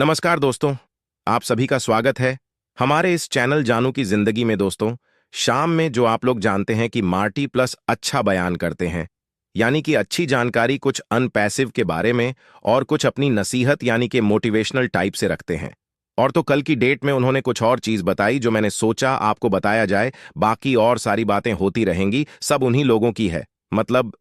नमस्कार दोस्तों, आप सभी का स्वागत है हमारे इस चैनल जानू की जिंदगी में। दोस्तों, शाम में जो आप लोग जानते हैं कि मार्टी प्लस अच्छा बयान करते हैं, यानी कि अच्छी जानकारी कुछ अनपैसिव के बारे में और कुछ अपनी नसीहत यानी कि मोटिवेशनल टाइप से रखते हैं। और तो कल की डेट में उन्होंने कुछ और चीज बताई जो मैंने सोचा आपको बताया जाए। बाकी और सारी बातें होती रहेंगी, सब उन्हीं लोगों की है। मतलब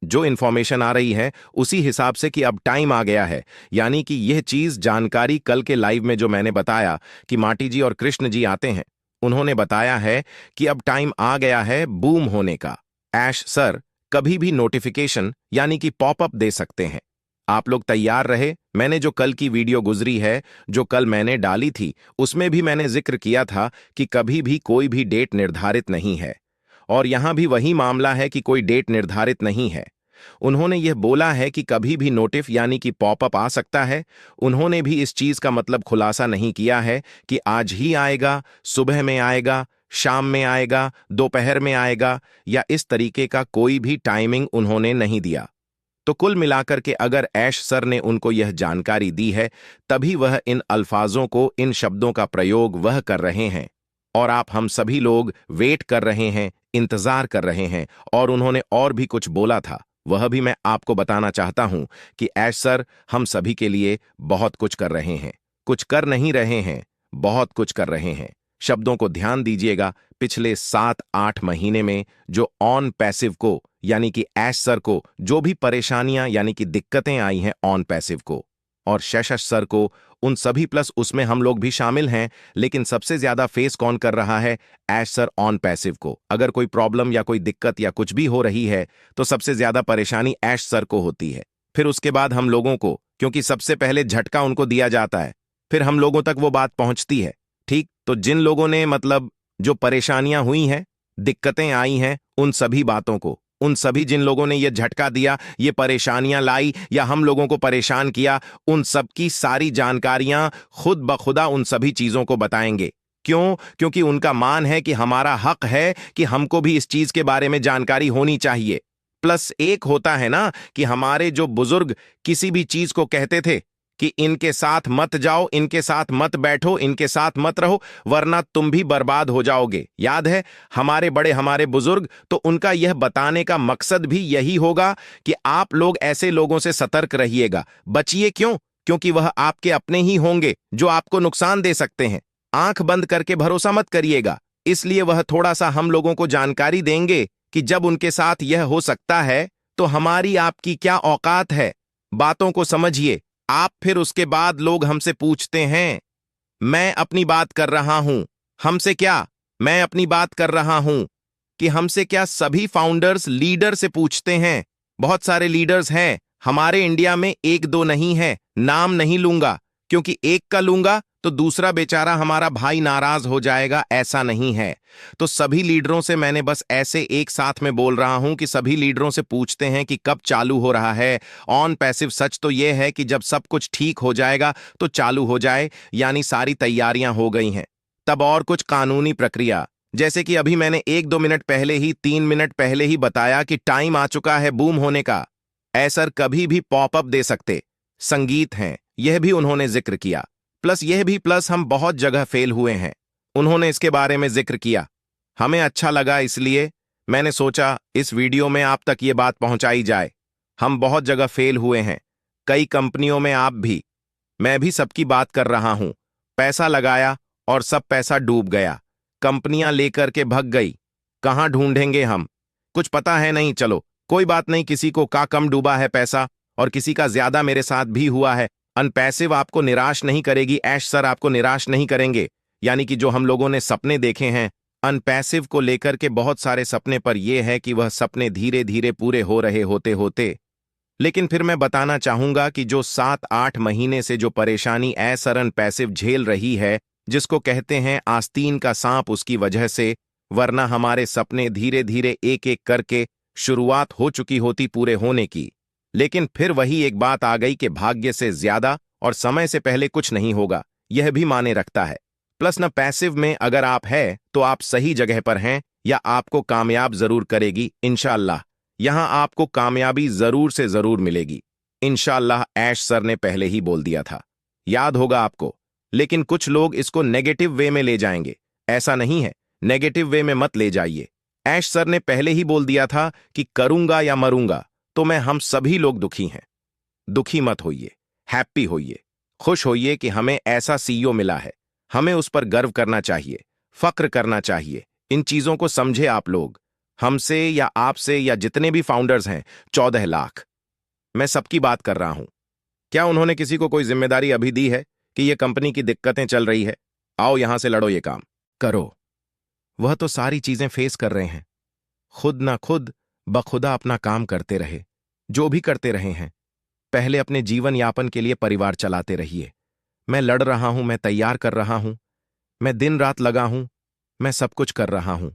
जो इन्फॉर्मेशन आ रही है उसी हिसाब से कि अब टाइम आ गया है, यानी कि यह चीज जानकारी कल के लाइव में जो मैंने बताया कि माटी जी और कृष्ण जी आते हैं, उन्होंने बताया है कि अब टाइम आ गया है बूम होने का। ऐश सर कभी भी नोटिफिकेशन यानी कि पॉपअप दे सकते हैं। आप लोग तैयार रहे। मैंने जो कल की वीडियो गुजरी है, जो कल मैंने डाली थी, उसमें भी मैंने जिक्र किया था कि कभी भी कोई भी डेट निर्धारित नहीं है। और यहां भी वही मामला है कि कोई डेट निर्धारित नहीं है। उन्होंने यह बोला है कि कभी भी नोटिफ यानी कि पॉपअप आ सकता है। उन्होंने भी इस चीज का मतलब खुलासा नहीं किया है कि आज ही आएगा, सुबह में आएगा, शाम में आएगा, दोपहर में आएगा, या इस तरीके का कोई भी टाइमिंग उन्होंने नहीं दिया। तो कुल मिलाकर के अगर ऐश सर ने उनको यह जानकारी दी है, तभी वह इन अल्फाजों को, इन शब्दों का प्रयोग वह कर रहे हैं। और आप हम सभी लोग वेट कर रहे हैं, इंतजार कर रहे हैं। और उन्होंने और भी कुछ बोला था, वह भी मैं आपको बताना चाहता हूं कि ऐश सर हम सभी के लिए बहुत कुछ कर रहे हैं। कुछ कर नहीं रहे हैं, बहुत कुछ कर रहे हैं। शब्दों को ध्यान दीजिएगा। पिछले 7-8 महीने में जो ऑन पैसिव को यानी कि ऐश सर को जो भी परेशानियां यानी कि दिक्कतें आई हैं ऑन पैसिव को, और शशश सर को, उन सभी प्लस उसमें हम लोग भी शामिल हैं। लेकिन सबसे ज्यादा फेस कौन कर रहा है? ऐश सर ऑन पैसिव को। अगर कोई प्रॉब्लम या कोई दिक्कत या कुछ भी हो रही है तो सबसे ज्यादा परेशानी ऐश सर को होती है। फिर उसके बाद हम लोगों को, क्योंकि सबसे पहले झटका उनको दिया जाता है, फिर हम लोगों तक वो बात पहुंचती है। ठीक, तो जिन लोगों ने मतलब जो परेशानियां हुई हैं, दिक्कतें आई हैं, उन सभी बातों को, उन सभी जिन लोगों ने ये झटका दिया, ये परेशानियां लाई या हम लोगों को परेशान किया, उन सब की सारी जानकारियां खुद बखुदा उन सभी चीजों को बताएंगे। क्यों? क्योंकि उनका मान है कि हमारा हक है कि हमको भी इस चीज के बारे में जानकारी होनी चाहिए। प्लस एक होता है ना कि हमारे जो बुजुर्ग किसी भी चीज को कहते थे कि इनके साथ मत जाओ, इनके साथ मत बैठो, इनके साथ मत रहो, वरना तुम भी बर्बाद हो जाओगे। याद है हमारे बड़े, हमारे बुजुर्ग? तो उनका यह बताने का मकसद भी यही होगा कि आप लोग ऐसे लोगों से सतर्क रहिएगा, बचिए। क्यों? क्योंकि वह आपके अपने ही होंगे जो आपको नुकसान दे सकते हैं। आंख बंद करके भरोसा मत करिएगा। इसलिए वह थोड़ा सा हम लोगों को जानकारी देंगे कि जब उनके साथ यह हो सकता है तो हमारी आपकी क्या औकात है। बातों को समझिए आप। फिर उसके बाद लोग हमसे पूछते हैं, मैं अपनी बात कर रहा हूं, हमसे क्या? मैं अपनी बात कर रहा हूं कि हमसे क्या? सभी फाउंडर्स लीडर से पूछते हैं। बहुत सारे लीडर्स हैं हमारे इंडिया में, एक दो नहीं है। नाम नहीं लूंगा, क्योंकि एक का लूंगा तो दूसरा बेचारा हमारा भाई नाराज हो जाएगा, ऐसा नहीं है। तो सभी लीडरों से मैंने बस ऐसे एक साथ में बोल रहा हूं कि सभी लीडरों से पूछते हैं कि कब चालू हो रहा है ऑन पैसिव। सच तो यह है कि जब सब कुछ ठीक हो जाएगा तो चालू हो जाए, यानी सारी तैयारियां हो गई हैं। तब और कुछ कानूनी प्रक्रिया, जैसे कि अभी मैंने 1-2 मिनट पहले ही, 3 मिनट पहले ही बताया कि टाइम आ चुका है बूम होने का। ऐसर कभी भी पॉपअप दे सकते, संगीत हैं, यह भी उन्होंने जिक्र किया। प्लस यह भी, प्लस हम बहुत जगह फेल हुए हैं, उन्होंने इसके बारे में जिक्र किया। हमें अच्छा लगा, इसलिए मैंने सोचा इस वीडियो में आप तक ये बात पहुंचाई जाए। हम बहुत जगह फेल हुए हैं, कई कंपनियों में, आप भी, मैं भी सबकी बात कर रहा हूं। पैसा लगाया और सब पैसा डूब गया, कंपनियां लेकर के भग गई। कहां ढूंढेंगे हम? कुछ पता है नहीं। चलो कोई बात नहीं, किसी को का कम डूबा है पैसा और किसी का ज्यादा, मेरे साथ भी हुआ है। अनपैसिव आपको निराश नहीं करेगी, ऐश सर आपको निराश नहीं करेंगे। यानी कि जो हम लोगों ने सपने देखे हैं अनपैसिव को लेकर के, बहुत सारे सपने, पर यह है कि वह सपने धीरे धीरे पूरे हो रहे होते होते। लेकिन फिर मैं बताना चाहूंगा कि जो 7-8 महीने से जो परेशानी ऐसर अनपैसिव झेल रही है, जिसको कहते हैं आस्तीन का सांप, उसकी वजह से, वरना हमारे सपने धीरे धीरे एक एक करके शुरुआत हो चुकी होती पूरे होने की। लेकिन फिर वही एक बात आ गई कि भाग्य से ज्यादा और समय से पहले कुछ नहीं होगा, यह भी माने रखता है। प्लस न पैसिव में अगर आप है तो आप सही जगह पर हैं, या आपको कामयाब जरूर करेगी इंशाअल्लाह। यहां आपको कामयाबी जरूर से जरूर मिलेगी इंशाअल्लाह। ऐश सर ने पहले ही बोल दिया था, याद होगा आपको। लेकिन कुछ लोग इसको नेगेटिव वे में ले जाएंगे। ऐसा नहीं है, नेगेटिव वे में मत ले जाइए। ऐश सर ने पहले ही बोल दिया था कि करूंगा या मरूंगा, तो मैं हम सभी लोग दुखी हैं। दुखी मत होइए, हैप्पी होइए, खुश होइए कि हमें ऐसा सीईओ मिला है। हमें उस पर गर्व करना चाहिए, फक्र करना चाहिए। इन चीजों को समझे आप लोग। हमसे या आपसे या जितने भी फाउंडर्स हैं, 14 लाख, मैं सबकी बात कर रहा हूं। क्या उन्होंने किसी को कोई जिम्मेदारी अभी दी है कि ये कंपनी की दिक्कतें चल रही है, आओ यहां से लड़ो, ये काम करो? वह तो सारी चीजें फेस कर रहे हैं। खुद ना खुद बखुदा अपना काम करते रहे, जो भी करते रहे हैं। पहले अपने जीवन यापन के लिए परिवार चलाते रहिए। मैं लड़ रहा हूं, मैं तैयार कर रहा हूं, मैं दिन रात लगा हूं, मैं सब कुछ कर रहा हूं।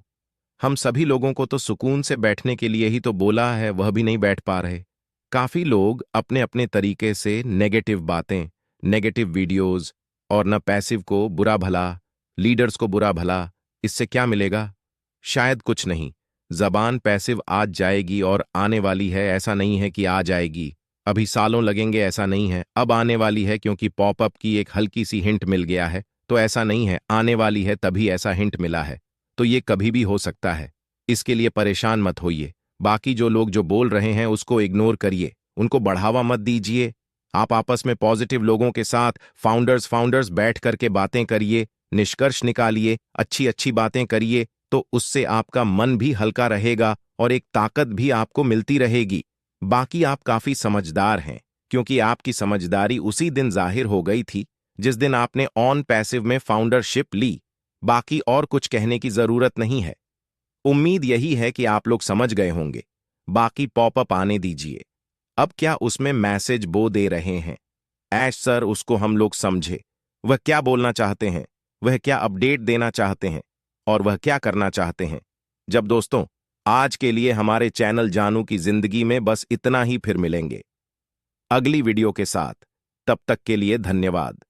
हम सभी लोगों को तो सुकून से बैठने के लिए ही तो बोला है, वह भी नहीं बैठ पा रहे। काफी लोग अपने अपने तरीके से नेगेटिव बातें, नेगेटिव वीडियोस और न पैसिव को बुरा भला, लीडर्स को बुरा भला, इससे क्या मिलेगा? शायद कुछ नहीं। जबान पैसिव आज जाएगी और आने वाली है, ऐसा नहीं है कि आ जाएगी। अभी सालों लगेंगे, ऐसा नहीं है। अब आने वाली है क्योंकि पॉपअप की एक हल्की सी हिंट मिल गया है, तो ऐसा नहीं है आने वाली है तभी ऐसा हिंट मिला है। तो ये कभी भी हो सकता है, इसके लिए परेशान मत होइए। बाकी जो लोग जो बोल रहे हैं उसको इग्नोर करिए, उनको बढ़ावा मत दीजिए। आप आपस में पॉजिटिव लोगों के साथ फाउंडर्स बैठ करके बातें करिए, निष्कर्ष निकालिए, अच्छी अच्छी बातें करिए, तो उससे आपका मन भी हल्का रहेगा और एक ताकत भी आपको मिलती रहेगी। बाकी आप काफी समझदार हैं, क्योंकि आपकी समझदारी उसी दिन जाहिर हो गई थी जिस दिन आपने ऑन पैसिव में फाउंडरशिप ली। बाकी और कुछ कहने की जरूरत नहीं है। उम्मीद यही है कि आप लोग समझ गए होंगे। बाकी पॉपअप आने दीजिए। अब क्या उसमें मैसेज बो दे रहे हैं ऐश सर, उसको हम लोग समझे। वह क्या बोलना चाहते हैं, वह क्या अपडेट देना चाहते हैं और वह क्या करना चाहते हैं। जब दोस्तों, आज के लिए हमारे चैनल जानू की जिंदगी में बस इतना ही। फिर मिलेंगे अगली वीडियो के साथ। तब तक के लिए धन्यवाद।